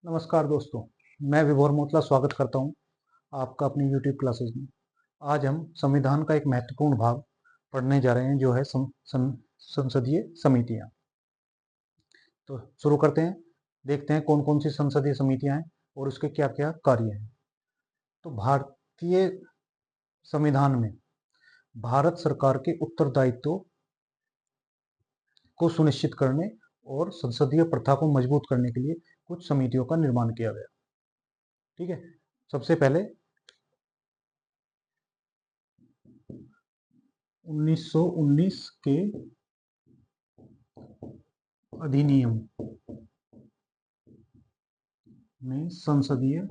नमस्कार दोस्तों, मैं विभोर मोतला स्वागत करता हूं आपका अपनी यूट्यूब क्लासेस में। आज हम संविधान का एक महत्वपूर्ण भाग पढ़ने जा रहे हैं जो है संसदीय समितियां। तो शुरू करते हैं, देखते हैं कौन कौन सी संसदीय समितियां हैं और उसके क्या क्या कार्य हैं। तो भारतीय संविधान में भारत सरकार के उत्तरदायित्व को सुनिश्चित करने और संसदीय प्रथा को मजबूत करने के लिए कुछ समितियों का निर्माण किया गया। ठीक है, सबसे पहले 1919 के अधिनियम में संसदीय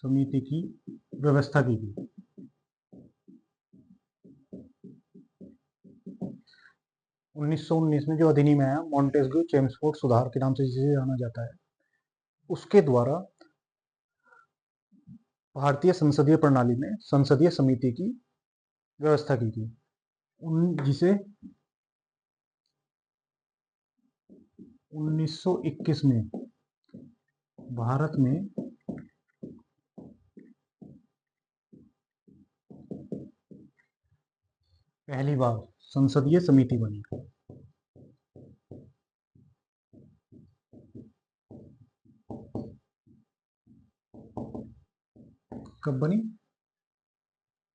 समिति की व्यवस्था की गई। 1919 में जो अधिनियम आया, मॉन्टेस्क्यू चेम्सफोर्ड सुधार के नाम से जिसे जाना जाता है, उसके द्वारा भारतीय संसदीय प्रणाली में संसदीय समिति की व्यवस्था की गई, जिसे 1921 में भारत में पहली बार संसदीय समिति बनी। कब बनी?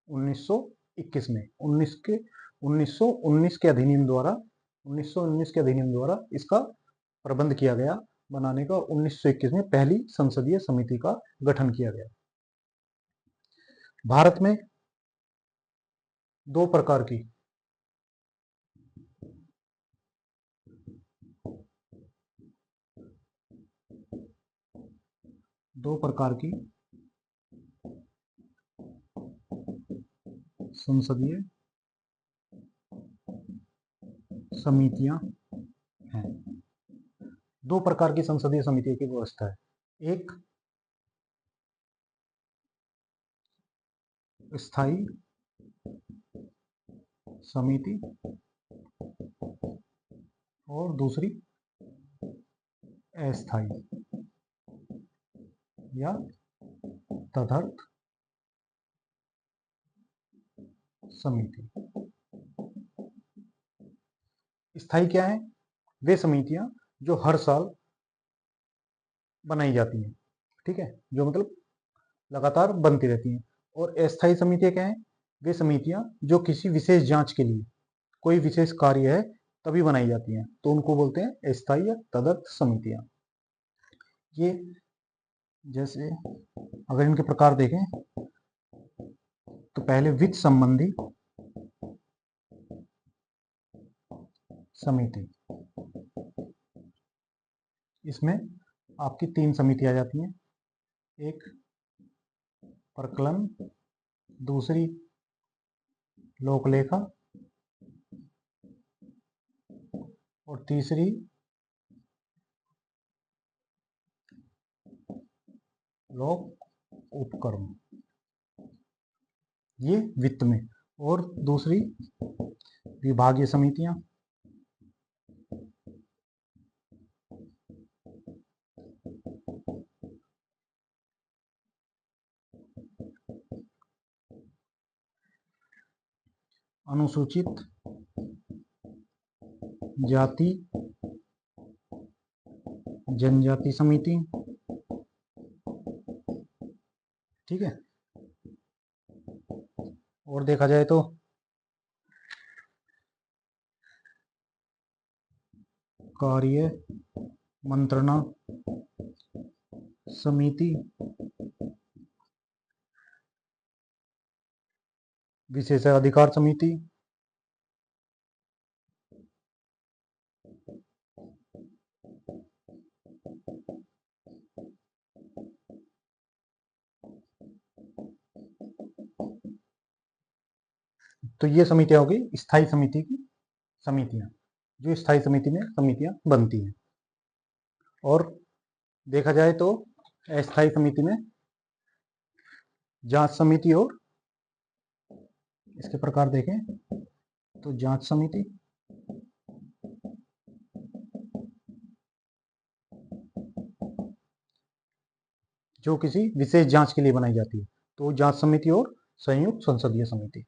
1921 में। 1919 के अधिनियम द्वारा इसका प्रबंध किया गया बनाने का। 1921 में पहली संसदीय समिति का गठन किया गया। भारत में दो प्रकार की संसदीय समितियां हैं। दो प्रकार की संसदीय समितियों की व्यवस्था है। एक स्थायी समिति और दूसरी अस्थायी या तदर्थ समिति। स्थायी क्या है? वे समितियां जो हर साल बनाई जाती हैं, ठीक है, जो मतलब लगातार बनती रहती हैं। और अस्थायी समितियां क्या है? वे समितियां जो किसी विशेष जांच के लिए, कोई विशेष कार्य है तभी बनाई जाती हैं, तो उनको बोलते हैं अस्थायी या तदर्थ समितियां। ये जैसे अगर इनके प्रकार देखें तो पहले वित्त संबंधी समिति, इसमें आपकी तीन समिति आ जाती हैं। एक प्रकलन, दूसरी लोकलेखा और तीसरी लोक उपक्रम, ये वित्त में। और दूसरी विभागीय समितियां, अनुसूचित जाति जनजाति समिति, ठीक है। और देखा जाए तो कार्य मंत्रणा समिति, विशेषाधिकार समिति, तो ये समितियां होगी स्थायी समिति की समितियां, जो स्थायी समिति में समितियां बनती हैं। और देखा जाए तो अस्थायी समिति में जांच समिति, और इसके प्रकार देखें तो जांच समिति, जो किसी विशेष जांच के लिए बनाई जाती है, तो जांच समिति और संयुक्त संसदीय समिति।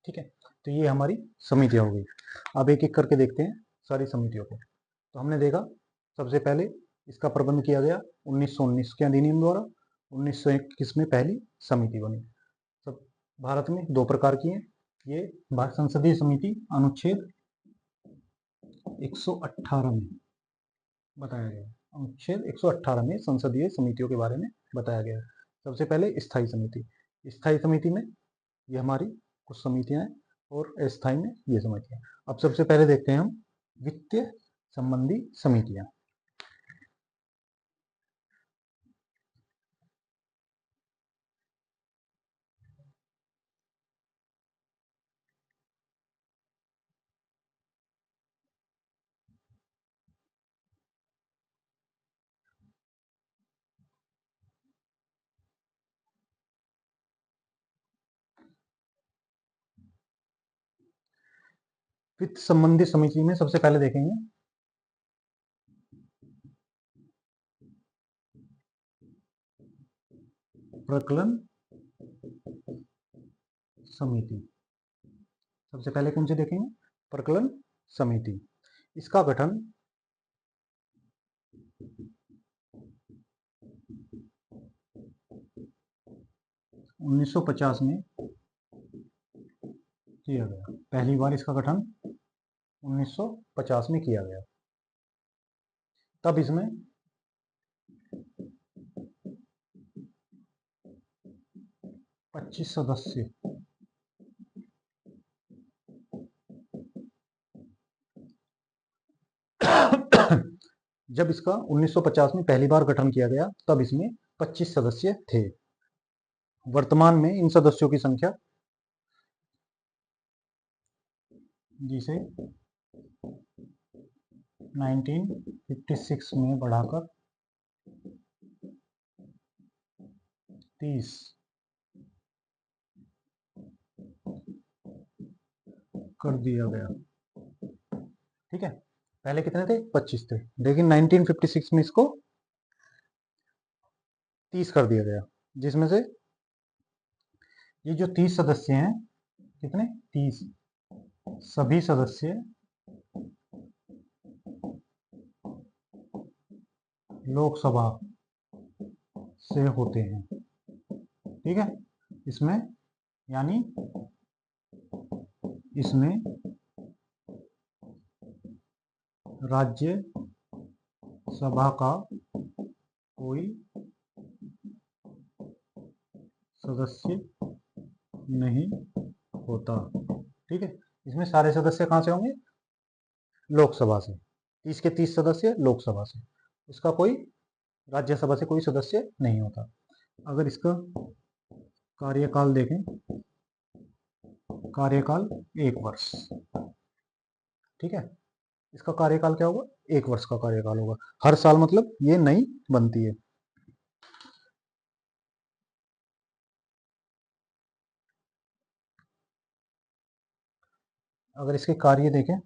ठीक है, तो ये हमारी समितियां हो गई। अब एक एक करके देखते हैं सारी समितियों को। तो हमने देखा सबसे पहले इसका प्रबंध किया गया 1919 के अधिनियम द्वारा। 1921 में पहली समिति बनी। सब भारत में दो प्रकार की हैं। ये भारत संसदीय समिति अनुच्छेद 118 में बताया गया है। अनुच्छेद 118 में संसदीय समितियों के बारे में बताया गया है। सबसे पहले स्थायी समिति। स्थायी समिति में ये हमारी कुछ समितियां हैं और अस्थायी में ये समितियां। अब सबसे पहले देखते हैं हम वित्तीय संबंधी समितियां। वित्त संबंधी समिति में सबसे पहले देखेंगे प्रकलन समिति। सबसे पहले कौन सी देखेंगे? प्रकलन समिति। इसका गठन 1950 में किया गया। पहली बार इसका गठन 1950 में किया गया। तब इसमें 25 सदस्य जब इसका 1950 में पहली बार गठन किया गया तब इसमें 25 सदस्य थे। वर्तमान में इन सदस्यों की संख्या जिसे 1956 में बढ़ाकर 30 कर दिया गया। ठीक है, पहले कितने थे? 25 थे, लेकिन 1956 में इसको 30 कर दिया गया। जिसमें से ये जो 30 सदस्य हैं, कितने? 30, सभी सदस्य लोकसभा से होते हैं। ठीक है, इसमें यानी इसमें राज्य सभा का कोई सदस्य नहीं होता। ठीक है, इसमें सारे सदस्य कहां से होंगे? लोकसभा से। 30 के 30 सदस्य लोकसभा से। इसका कोई राज्यसभा से कोई सदस्य नहीं होता। अगर इसका कार्यकाल देखें, कार्यकाल 1 वर्ष। ठीक है, इसका कार्यकाल क्या होगा? 1 वर्ष का कार्यकाल होगा। हर साल मतलब ये नई बनती है। अगर इसके कार्य देखें,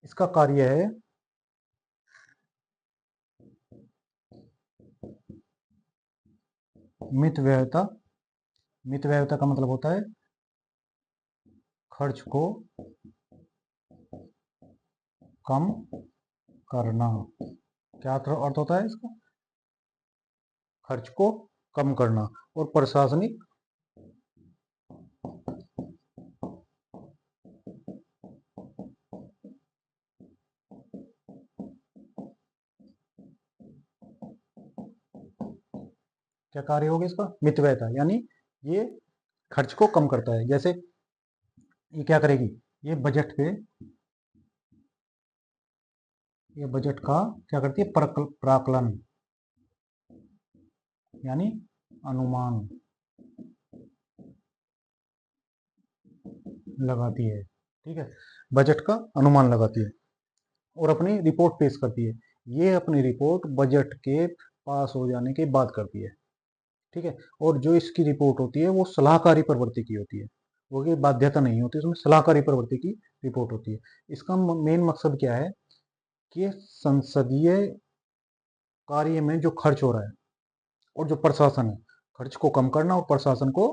इसका कार्य है मित व्ययता। मित व्ययता का मतलब होता है खर्च को कम करना। क्या अर्थ होता है इसका? खर्च को कम करना। और प्रशासनिक क्या कार्य होगा इसका? मितव्ययता, यानी ये खर्च को कम करता है। जैसे ये क्या करेगी? ये बजट पे, ये बजट का क्या करती है? प्राकलन, यानी अनुमान लगाती है। ठीक है, बजट का अनुमान लगाती है। और अपनी रिपोर्ट पेश करती है। ये अपनी रिपोर्ट बजट के पास हो जाने के बाद करती है, ठीक है। और जो इसकी रिपोर्ट होती है वो सलाहकारी प्रवृत्ति की होती है, वो की बाध्यता नहीं होती, उसमें सलाहकारी प्रवृत्ति की रिपोर्ट होती है। इसका मेन मकसद क्या है कि संसदीय कार्य में जो खर्च हो रहा है और जो प्रशासन है, खर्च को कम करना और प्रशासन को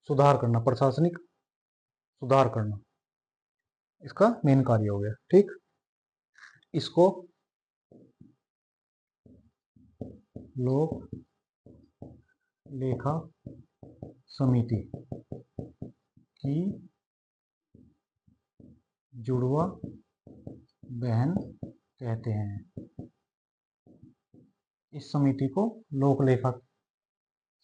सुधार करना, प्रशासनिक सुधार करना, इसका मेन कार्य हो गया, ठीक। इसको लोक लेखा समिति की जुड़वा बहन कहते हैं। इस समिति को लोक लेखा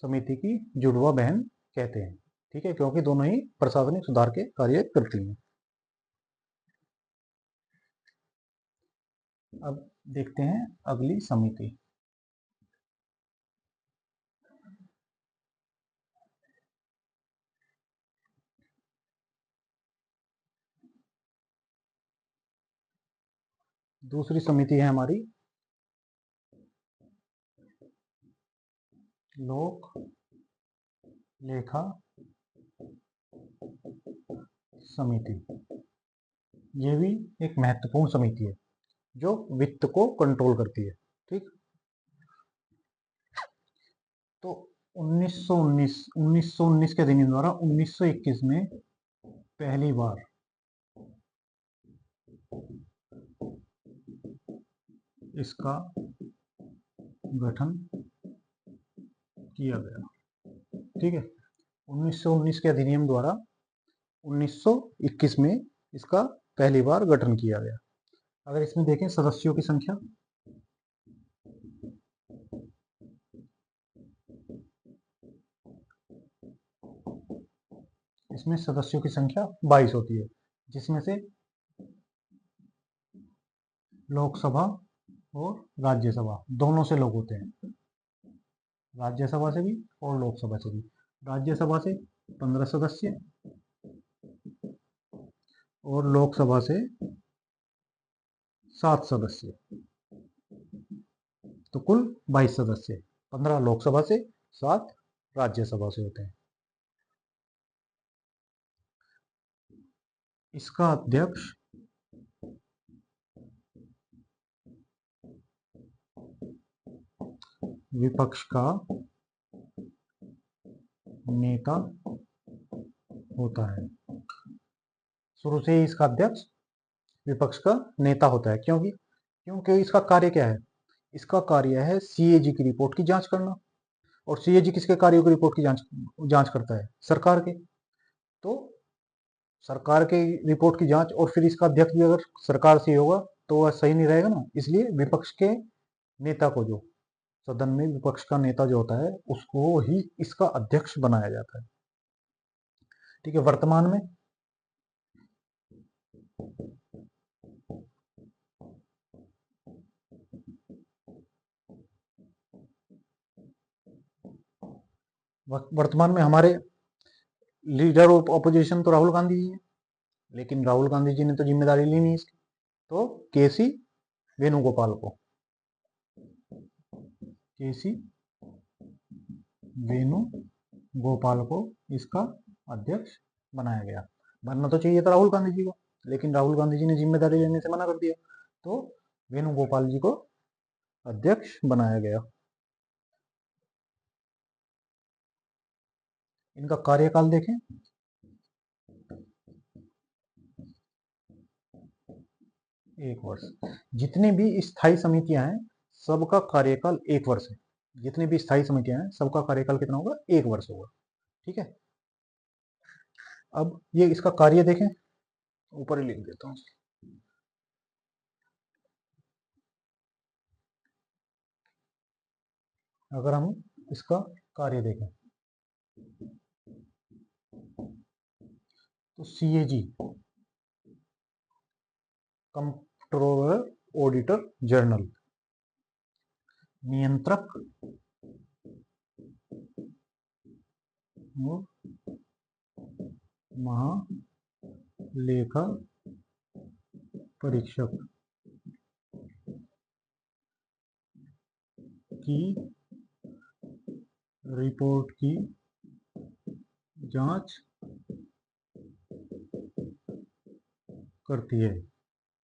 समिति की जुड़वा बहन कहते हैं, ठीक है, क्योंकि दोनों ही प्रशासनिक सुधार के कार्य करती हैं। अब देखते हैं अगली समिति। दूसरी समिति है हमारी लोक लेखा समिति। ये भी एक महत्वपूर्ण समिति है जो वित्त को कंट्रोल करती है, ठीक। तो 1919 के अधिनियम द्वारा 1921 में पहली बार इसका गठन किया गया, ठीक है। 1919 के अधिनियम द्वारा 1921 में इसका पहली बार गठन किया गया। अगर इसमें देखें सदस्यों की संख्या, इसमें सदस्यों की संख्या 22 होती है, जिसमें से लोकसभा और राज्यसभा दोनों से लोग होते हैं, राज्यसभा से भी और लोकसभा से भी। राज्यसभा से 15 सदस्य और लोकसभा से 7 सदस्य, तो कुल 22 सदस्य, 15 लोकसभा से, 7 राज्यसभा से होते हैं। इसका अध्यक्ष विपक्ष का नेता होता है। शुरू से ही इसका अध्यक्ष विपक्ष का नेता होता है, क्योंकि इसका कार्य क्या है, इसका कार्य है सीएजी की रिपोर्ट की जांच करना। और सीएजी किसके कार्यों की रिपोर्ट की जांच करता है, सरकार के। तो सरकार के रिपोर्ट की जांच, और फिर इसका अध्यक्ष भी अगर सरकार से होगा तो वह सही नहीं रहेगा ना, इसलिए विपक्ष के नेता को, जो सदन में विपक्ष का नेता जो होता है, उसको ही इसका अध्यक्ष बनाया जाता है, ठीक है। वर्तमान में हमारे लीडर ऑफ ऑपोजिशन तो राहुल गांधी जी हैं, लेकिन राहुल गांधी जी ने तो जिम्मेदारी ली नहीं इसकी, तो केसी वेणुगोपाल को, केसी वेणुगोपाल को इसका अध्यक्ष बनाया गया। बनना तो चाहिए था राहुल गांधी जी को, लेकिन राहुल गांधी जी ने जिम्मेदारी लेने से मना कर दिया, तो वेणुगोपाल जी को अध्यक्ष बनाया गया। इनका कार्यकाल देखें, एक वर्ष। जितनी भी स्थायी समितियां हैं सबका कार्यकाल एक वर्ष है। जितनी भी स्थायी समितियां हैं सबका कार्यकाल कितना होगा, एक वर्ष होगा, ठीक है। अब ये इसका कार्य देखें, ऊपर ही लिख देता हूं। अगर हम इसका कार्य देखें तो सीएजी कंट्रोलर ऑडिटर जनरल, नियंत्रक महालेखा परीक्षक की रिपोर्ट की जांच करती है।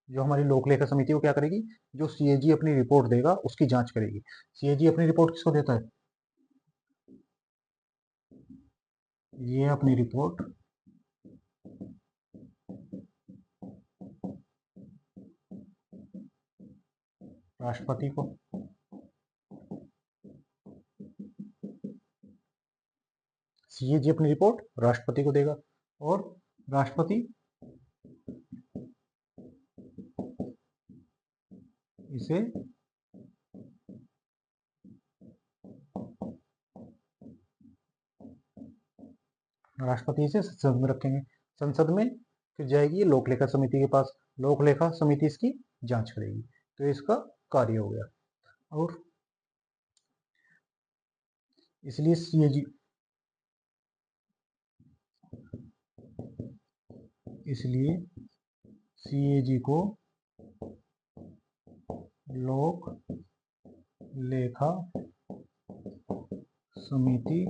जो हमारी लोक लेखा समिति वो क्या करेगी, जो सीएजी अपनी रिपोर्ट देगा उसकी जांच करेगी। सीएजी अपनी रिपोर्ट किसको देता है, ये अपनी रिपोर्ट राष्ट्रपति को, सीएजी अपनी रिपोर्ट राष्ट्रपति को देगा और राष्ट्रपति इसे संसद में रखेंगे। संसद में फिर जाएगी ये लोक लेखा समिति के पास, लोक लेखा समिति इसकी जांच करेगी। तो ये इसका कार्य हो गया। और इसलिए सीएजी को लोक लेखा समिति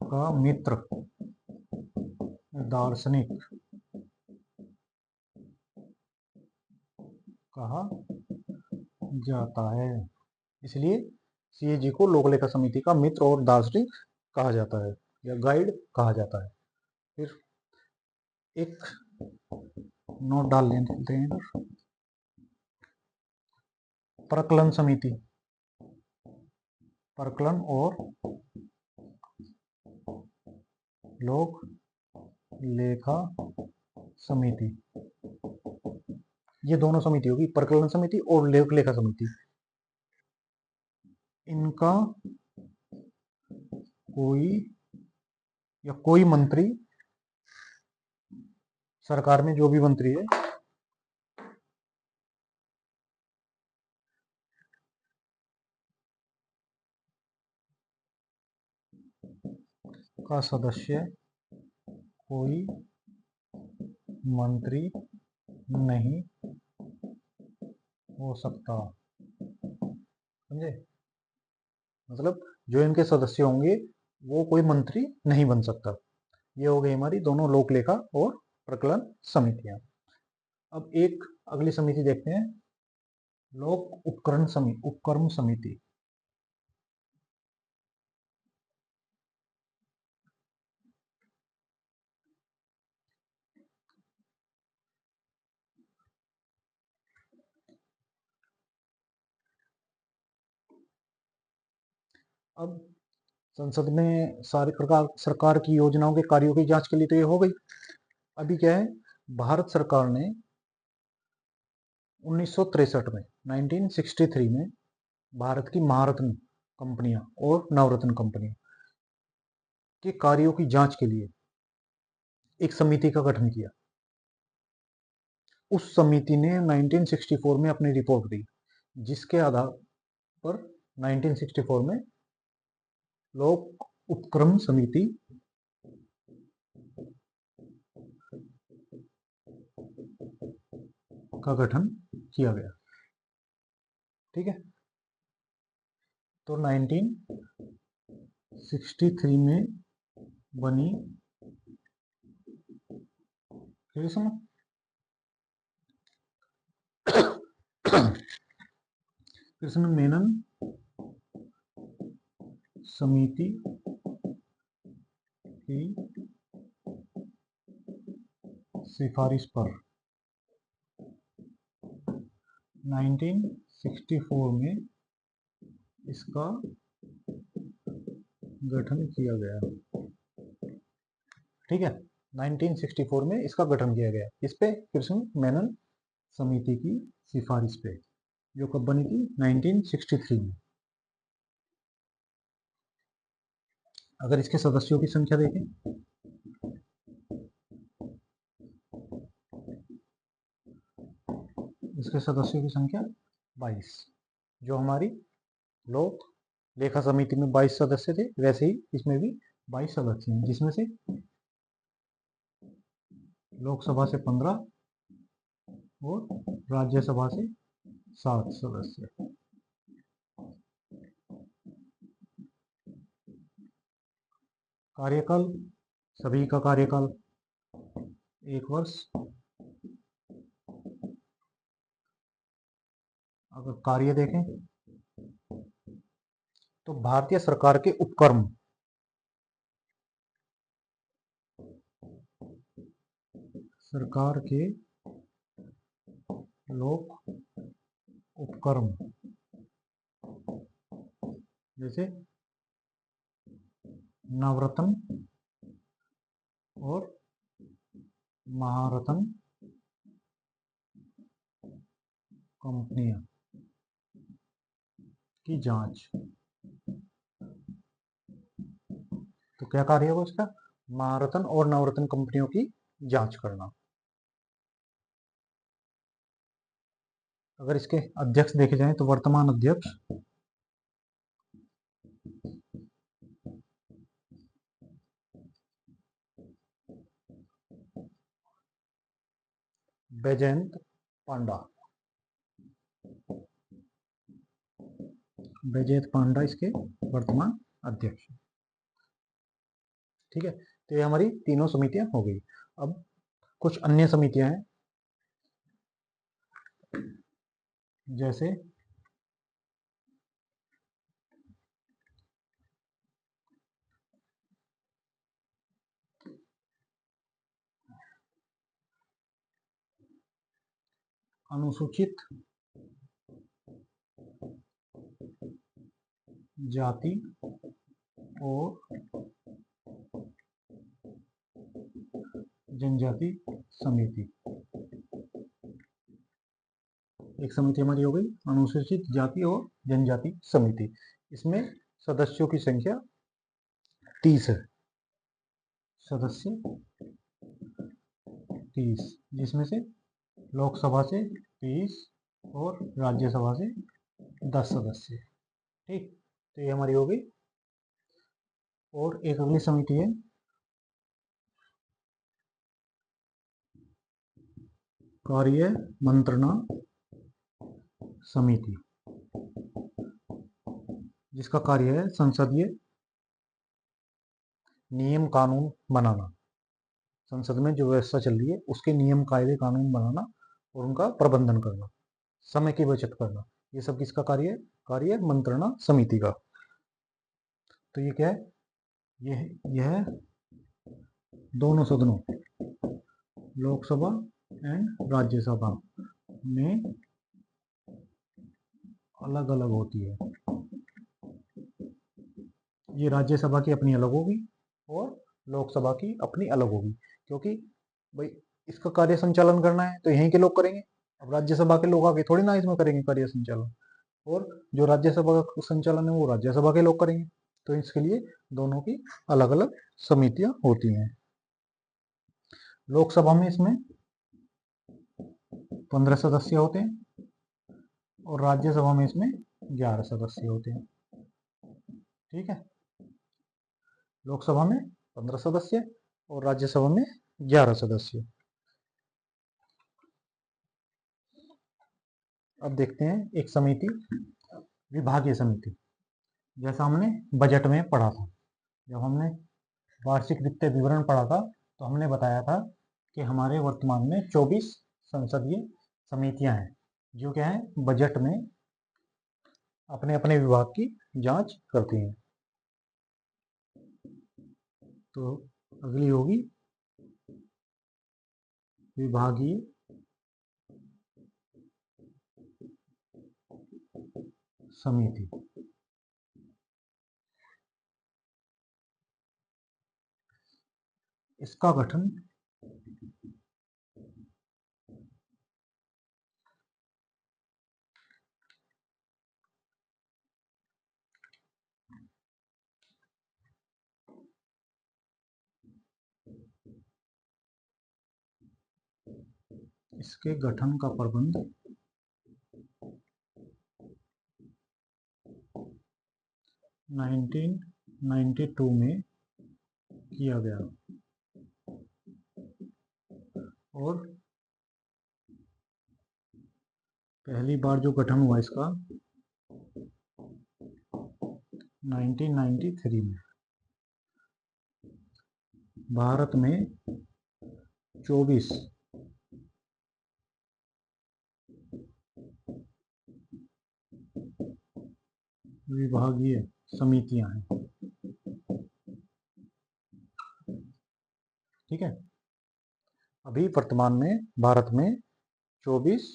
का मित्र, दार्शनिक कहा जाता है। इसलिए सीएजी को लोक लेखा समिति का मित्र और दार्शनिक कहा जाता है या गाइड कहा जाता है। फिर एक नोट डाल लेते हैं, प्रकलन समिति, प्रकलन और लोक लेखा समिति, ये दोनों समिति होगी, प्रकलन समिति और लोक लेखा समिति। इनका कोई मंत्री, सरकार में जो भी मंत्री है का सदस्य कोई मंत्री नहीं हो सकता। समझे, मतलब जो इनके सदस्य होंगे वो कोई मंत्री नहीं बन सकता। ये हो गई हमारी दोनों लोक लेखा और प्रकलन समितियां। अब एक अगली समिति देखते हैं, लोक उपक्रम समिति। अब संसद में सारी सरकार की योजनाओं के कार्यों की जांच के लिए तो ये हो गई। अभी क्या है, भारत सरकार ने 1963 में 1963 में भारत की महारत्न कंपनियां और नवरत्न कंपनियां के कार्यों की जांच के लिए एक समिति का गठन किया। उस समिति ने 1964 में अपनी रिपोर्ट दी, जिसके आधार पर 1964 में लोक उपक्रम समिति का गठन किया गया। ठीक है, तो 1963 में बनी, फिर सुनो, कृष्ण मेनन समिति की सिफारिश पर 1964 में इसका गठन किया गया। ठीक है, 1964 में इसका गठन किया गया। इस पे, कृष्ण मेनन समिति की सिफारिश पे, जो कब बनी थी, 1963 में। अगर इसके सदस्यों की संख्या देखें, इसके सदस्यों की संख्या 22। जो हमारी लोक लेखा समिति में 22 सदस्य थे, वैसे ही इसमें भी 22 सदस्य हैं, जिसमें से लोकसभा से 15 और राज्यसभा से 7 सदस्य। कार्यकाल, सभी का कार्यकाल 1 वर्ष। अगर कार्य देखें तो भारतीय सरकार के उपक्रम, सरकार के लोक उपक्रम, जैसे नवरत्न और महारत्न कंपनियां की जांच। तो क्या कार्य है उसका? महारत्न और नवरत्न कंपनियों की जांच करना। अगर इसके अध्यक्ष देखे जाएं तो वर्तमान अध्यक्ष बैजयंत पांडा, बैजयंत पांडा इसके वर्तमान अध्यक्ष। ठीक है, तो ये हमारी तीनों समितियां हो गई। अब कुछ अन्य समितियां हैं, जैसे अनुसूचित जाति और जनजाति समिति। एक समिति हमारी हो गई अनुसूचित जाति और जनजाति समिति। इसमें सदस्यों की संख्या 30 है, सदस्य 30, जिसमें से लोकसभा से 30 और राज्यसभा से 10 सदस्य। ठीक, तो ये हमारी हो गई। और एक अगली समिति है कार्य मंत्रणा समिति, जिसका कार्य है संसदीय नियम कानून बनाना। संसद में जो व्यवस्था चल रही है उसके नियम कायदे कानून बनाना और उनका प्रबंधन करना, समय की बचत करना, ये सब किसका कार्य है? कार्य मंत्रणा समिति का। तो ये क्या है? यह दोनों सदनों लोकसभा एंड राज्यसभा में अलग अलग होती है। ये राज्यसभा की अपनी अलग होगी और लोकसभा की अपनी अलग होगी, क्योंकि भाई इसका कार्य संचालन करना है तो यहीं के लोग करेंगे। अब राज्यसभा के लोग आगे थोड़ी ना इसमें करेंगे कार्य संचालन, और जो राज्यसभा का संचालन है वो राज्यसभा के लोग करेंगे। तो इसके लिए दोनों की अलग अलग समितियां होती हैं। लोकसभा में इसमें 15 सदस्य होते हैं और राज्यसभा में इसमें 11 सदस्य होते हैं। ठीक है, लोकसभा में 15 सदस्य और राज्यसभा में 11 सदस्य। अब देखते हैं एक समिति, विभागीय समिति। जैसा हमने बजट में पढ़ा था, जब हमने वार्षिक वित्तीय विवरण पढ़ा था तो हमने बताया था कि हमारे वर्तमान में 24 संसदीय समितियां हैं जो क्या है, बजट में अपने अपने विभाग की जांच करती हैं। तो अगली होगी विभागीय समिति। इसका गठन इसके गठन का प्रबंध 1992 में किया गया। और पहली बार जो गठन हुआ इसका 1993 में। भारत में 24 विभागीय समितियां हैं। ठीक है, अभी वर्तमान में भारत में 24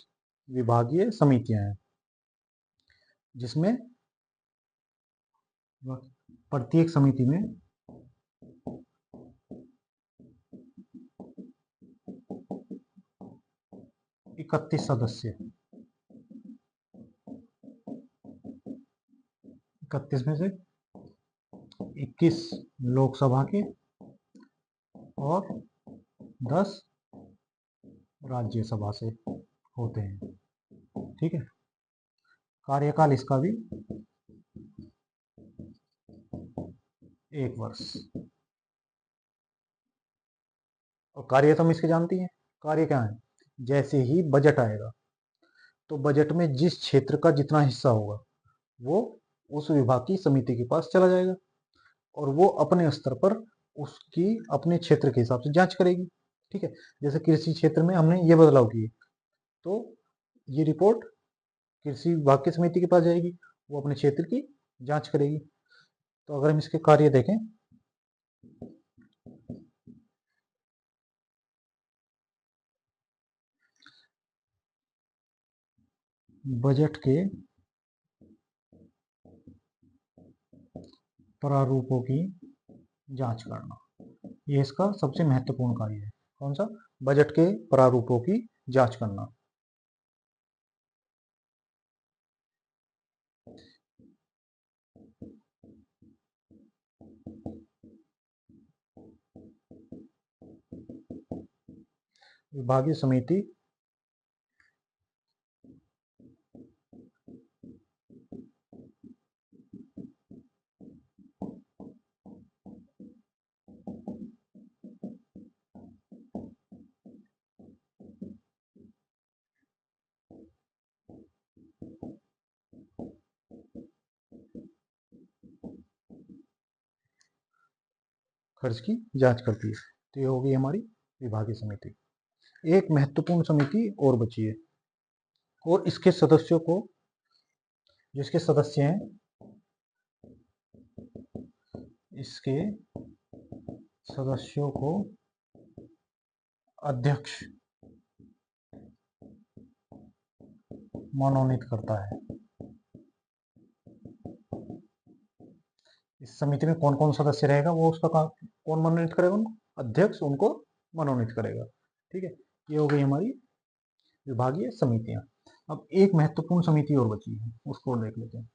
विभागीय समितियां हैं, जिसमें प्रत्येक समिति में 31 सदस्य, 31 में से 21 लोकसभा के और 10 राज्यसभा से होते हैं। ठीक है, कार्यकाल इसका भी 1 वर्ष। और कार्य तो हम इसके जानती हैं, कार्य क्या है? जैसे ही बजट आएगा तो बजट में जिस क्षेत्र का जितना हिस्सा होगा वो उस विभाग की समिति के पास चला जाएगा और वो अपने स्तर पर उसकी अपने क्षेत्र के हिसाब से जांच करेगी। ठीक है, जैसे कृषि क्षेत्र में हमने ये बदलाव किए तो ये रिपोर्ट कृषि विभाग की समिति के पास जाएगी, वो अपने क्षेत्र की जांच करेगी। तो अगर हम इसके कार्य देखें, बजट के प्रारूपों की जांच करना, ये इसका सबसे महत्वपूर्ण कार्य है। कौन सा? बजट के प्रारूपों की जांच करना। विभागीय समिति खर्च की जांच करती है। तो ये होगी हमारी विभागीय समिति। एक महत्वपूर्ण समिति और बची है, और इसके सदस्यों को, जिसके सदस्य हैं, इसके सदस्यों को अध्यक्ष मनोनीत करता है। इस समिति में कौन कौन सदस्य रहेगा वो उसका कौन मनोनीत करेगा? उनको अध्यक्ष उनको मनोनीत करेगा। ठीक है, ये हो गई हमारी विभागीय समितियां। अब एक महत्वपूर्ण समिति और बची है, उसको देख लेते हैं।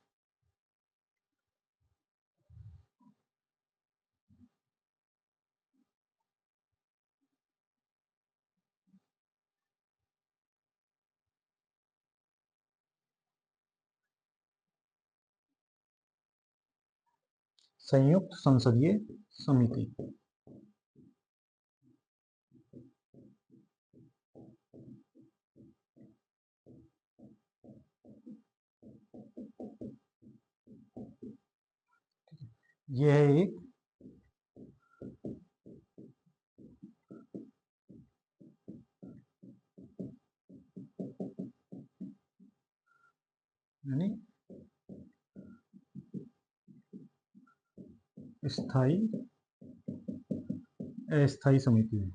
संयुक्त संसदीय समिति। यह है एक यानी स्थायी अस्थायी समिति है।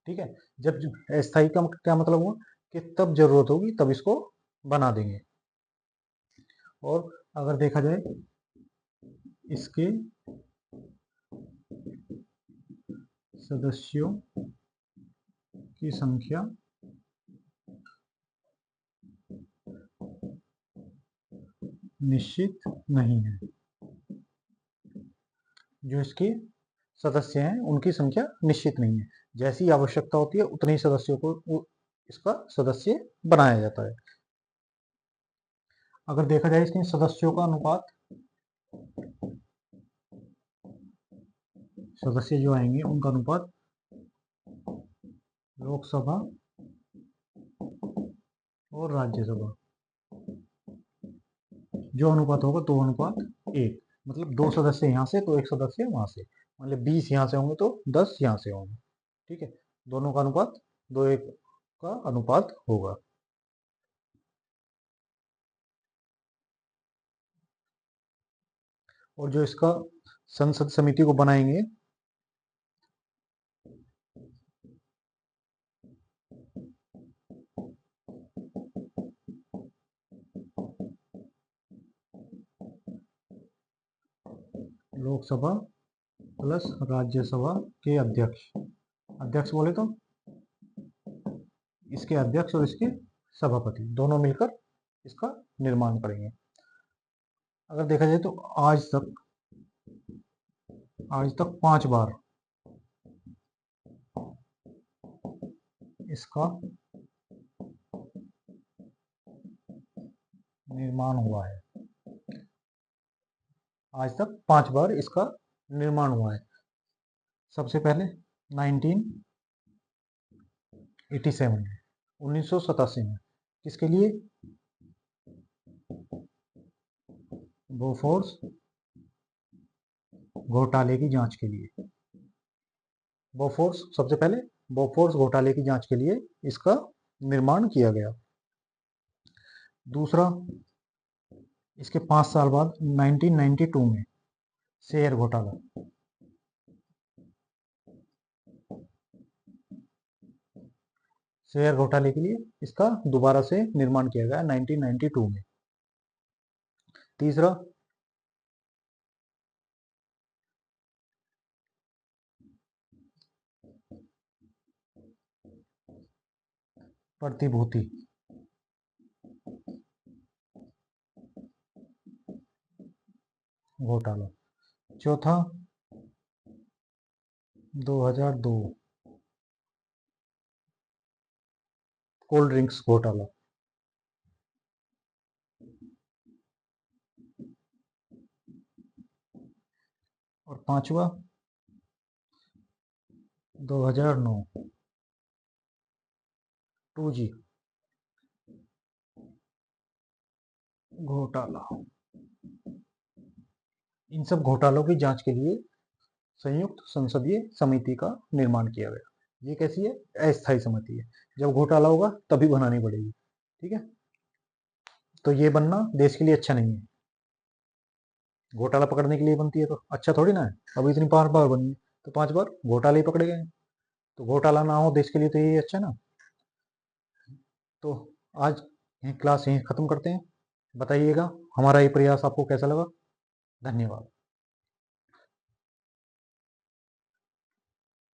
ठीक है, जब अस्थायी का क्या मतलब हुआ कि तब जरूरत होगी तब इसको बना देंगे। और अगर देखा जाए इसके सदस्यों की संख्या निश्चित नहीं है। जो इसके सदस्य हैं उनकी संख्या निश्चित नहीं है, जैसी आवश्यकता होती है उतने ही सदस्यों को इसका सदस्य बनाया जाता है। अगर देखा जाए इसके सदस्यों का अनुपात, सदस्य जो आएंगे उनका अनुपात लोकसभा और राज्यसभा जो अनुपात होगा 2:1, मतलब 2 सदस्य यहाँ से तो 1 सदस्य वहां से, मतलब 20 यहाँ से होंगे तो 10 यहाँ से होंगे। ठीक है, दोनों का अनुपात 2:1 का अनुपात होगा। और जो इसका संसद समिति को बनाएंगे, लोकसभा प्लस राज्यसभा के अध्यक्ष, अध्यक्ष बोले तो इसके अध्यक्ष और इसके सभापति दोनों मिलकर इसका निर्माण करेंगे। अगर देखा जाए तो आज तक 5 बार इसका निर्माण हुआ है। आज तक 5 बार इसका निर्माण हुआ है। सबसे पहले 1987 में, 1987 में, किसके लिए? बोफोर्स घोटाले की जांच के लिए। सबसे पहले बोफोर्स घोटाले की जांच के लिए इसका निर्माण किया गया। दूसरा, इसके 5 साल बाद 1992 में शेयर घोटाला, शेयर घोटाले के लिए इसका दोबारा से निर्माण किया गया 1992 में। तीसरा, प्रतिभूति घोटाला। चौथा, 2002 कोल्ड ड्रिंक्स घोटाला। और पांचवा, 2009 2G घोटाला। इन सब घोटालों की जांच के लिए संयुक्त संसदीय समिति का निर्माण किया गया। ये कैसी है? अस्थायी समिति है। जब घोटाला होगा तभी बनानी पड़ेगी। ठीक है, तो ये बनना देश के लिए अच्छा नहीं है। घोटाला पकड़ने के लिए बनती है तो अच्छा थोड़ी ना है। अभी इतनी 5 बार बनी है तो 5 बार घोटाले ही पकड़े गए, तो घोटाला ना हो देश के लिए तो यही अच्छा ना। तो आज क्लास यहीं खत्म करते हैं। बताइएगा हमारा ये प्रयास आपको कैसा लगा। धन्यवाद।